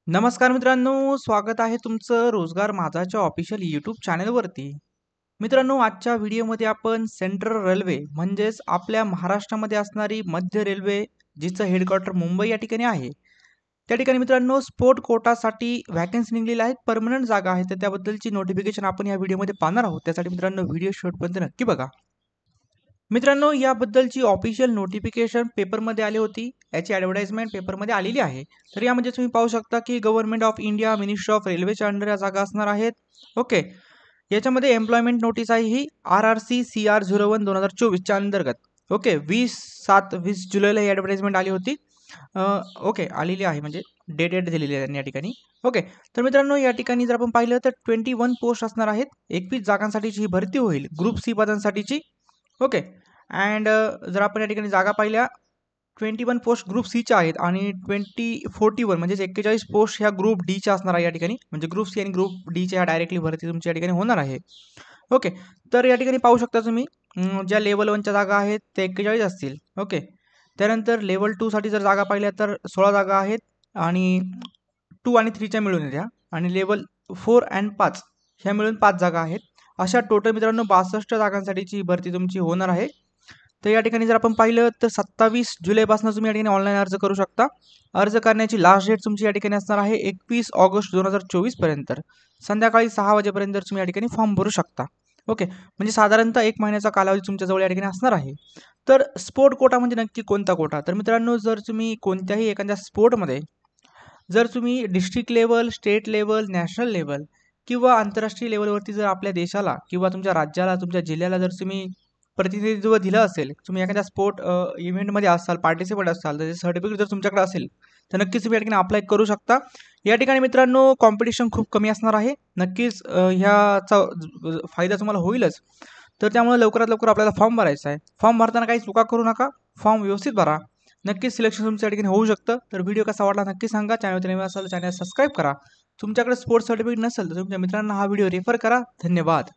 नमस्कार मित्रांनो, स्वागत आहे तुमचं रोजगार माझाच्या ऑफिशियल यूट्यूब चॅनलवरती. मित्रांनो, आजच्या व्हिडिओमध्ये आपण सेंट्रल रेल्वे म्हणजेच आपल्या महाराष्ट्रामध्ये असणारी मध्य रेल्वे जिचं हेडक्वार्टर मुंबई या ठिकाणी आहे. त्या ठिकाणी मित्रांनो स्पोर्ट कोटासाठी व्हॅकन्सी निघलेल्या आहेत, परमनंट जागा आहेत. तर त्याबद्दलची नोटिफिकेशन आपण या व्हिडिओमध्ये पाहणार आहोत. त्यासाठी मित्रांनो व्हिडिओ शेवटपर्यंत नक्की बघा. मित्रांनो, याबद्दलची ऑफिशियल नोटिफिकेशन पेपरमध्ये आली होती. याची ॲडव्हर्टाइजमेंट पेपरमध्ये आलेली आहे. तर यामध्ये तुम्ही पाहू शकता की government of India ministry of रेल्वेच्या अंडर या जागा असणार आहेत. ओके, याच्यामध्ये एम्प्लॉयमेंट नोटीस आहे ही RRC CR 01 2024च्या अंतर्गत. ओके, 20 जुलैला ही ॲडव्हर्टाइजमेंट आली होती. ओके, आलेली आहे म्हणजे डेट दिलेली आहे त्यांनी या ठिकाणी. ओके, तर मित्रांनो या ठिकाणी जर आपण पाहिलं तर 21 पोस्ट असणार आहेत. 21 जागांसाठीची ही भरती होईल ग्रुप सी पदांसाठीची. ओके, अँड जर आपण या ठिकाणी जागा पाहिल्या 21 पोस्ट ग्रुप सीच्या आहेत आणि 41 म्हणजे 41 पोस्ट ह्या ग्रुप डीच्या असणार आहे या ठिकाणी. म्हणजे ग्रुप सी आणि ग्रुप डीच्या डायरेक्टली भरती तुमच्या ठिकाणी होणार आहे. ओके, तर या ठिकाणी पाहू शकता तुम्ही ज्या लेवल 1च्या जागा आहेत ते 41 असतील. ओके, त्यानंतर लेवल 2 साठी जर जागा पाहिल्या तर 16 जागा आहेत आणि 2 आणि 3च्या मिळून येत्या आणि लेवल 4 आणि 5 ह्या मिळून 5 जागा आहेत. अशा टोटल मित्रांनो 62 जागांसाठीची भरती तुमची होणार आहे. तर या ठिकाणी जर आपण पाहिलं तर 27 जुलैपासून तुम्ही या ठिकाणी ऑनलाईन अर्ज करू शकता. अर्ज करण्याची लास्ट डेट तुमची या ठिकाणी असणार आहे 21 ऑगस्ट 2024 पर्यंत. संध्याकाळी 6 वाजेपर्यंत तुम्ही या ठिकाणी फॉर्म भरू शकता. ओके, म्हणजे साधारणतः 1 महिन्याचा कालावधी तुमच्याजवळ या ठिकाणी असणार आहे. तर स्पोर्ट कोटा म्हणजे नक्की कोणता कोटा? तर मित्रांनो, जर तुम्ही कोणत्याही एखाद्या स्पोर्टमध्ये जर तुम्ही district level, state level, national level किंवा आंतरराष्ट्रीय लेवलवरती जर आपल्या देशाला किंवा तुमच्या राज्याला, तुमच्या जिल्ह्याला जर तुम्ही प्रतिनिधित्व दिलं असेल, तुम्ही एखाद्या स्पोर्ट इव्हेंटमध्ये असाल, पार्टिसिपेट असाल, तर सर्टिफिकेट जर तुमच्याकडे असेल तर नक्कीच तुम्ही या ठिकाणी अप्लाय करू शकता. या ठिकाणी मित्रांनो कॉम्पिटिशन खूप कमी असणार आहे. नक्कीच ह्याचा फायदा तुम्हाला होईलच. तर त्यामुळे लवकरात लवकर आपल्याला फॉर्म भरायचा आहे. फॉर्म भरताना काही चुका करू नका. फॉर्म व्यवस्थित भरा. नक्कीच सिलेक्शन तुमच्या ठिकाणी होऊ शकतं. तर व्हिडिओ कसा वाटला नक्की सांगा. चॅनलवर नवीन असाल तर चॅनल सबस्क्राईब करा. तुमच्याकडे स्पोर्ट्स सर्टिफिकेट नसेल तर तुमच्या मित्रांना हा व्हिडिओ रेफर करा. धन्यवाद.